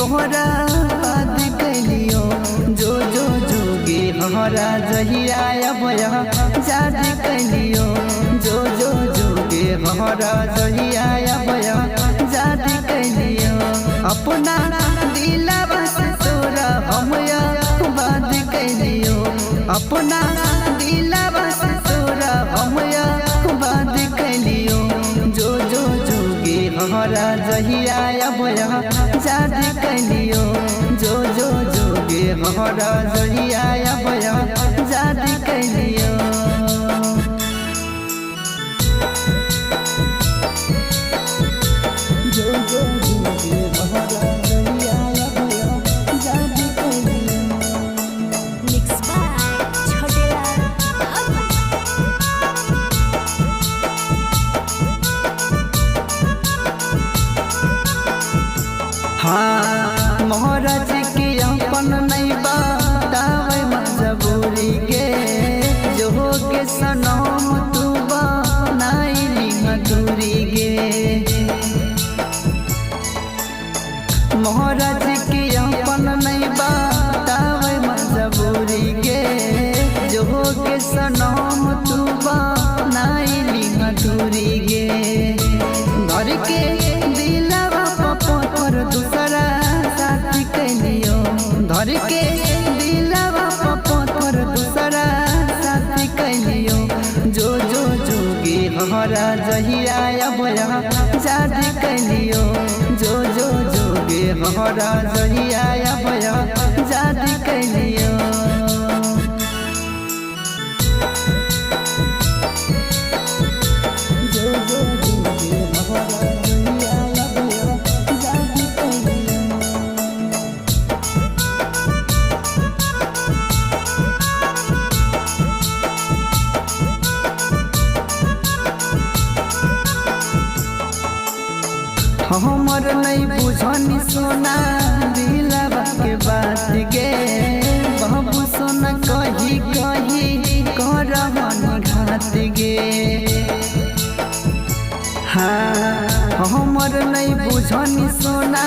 बहरा बात कैलियो जो जो जोगे हमारा जहिया भया याद कैलियो जो जो जोगे हमारा जहिया भया याद कैलियो अपना दिलवा से तोरा हम बात कैलियो अपना दिलवा से तोरा हम बात कैलियो जो जो जोगे हमारा जहिया भया याद कैलियो जो जो जोगे हमारा जहिया भया याद कैलियो जो जो जोगे हमारा जहिया भया याद कैलियो। Mixed by Chhotelaal Babu। हाँ महाराज के अपन नहीं बतावे मजबूरी के जो के सनम तू बनाई मधुरी गे महाराज के अपन नहीं बतावे मजबूरी के जो के सनम तू बनाई मधुरी गे घर के दिलवा पपर दूसरा साथी कैलियो धर के दिलवा पपर दूसरा साथी कैलियो जो जो जोगे हमारा जहिया भया याद कैलियो जो जो जोगे हमारा जहिया भया याद कैलियो। जो जो जोगे हमारा जहिया भया याद कैलियो। हमर नहीं बुझनी सोना दिलवा के बात गे बाबू सोना कही कही कर मन घात गे हाँ हमर नहीं बुझनी सोना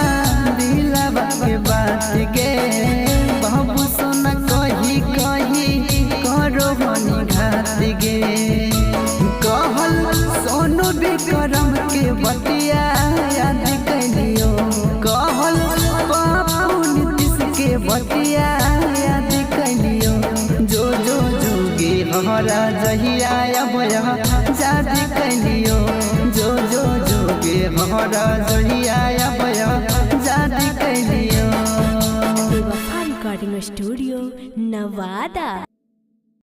दिलवा के बात गे बाबू सोना कही कही कर मन घात गे कहल सोनू विक्रम के बतिया याद कैलियो कहल बापू नीतीश के बतिया याद कैलियो जो जो जोगे हमारा जहिया भया याद कैलियो जो जो जोगे हमारा जहिया भया याद कैलियो। बेवफा रिकॉर्डिंग स्टूडियो नवादा।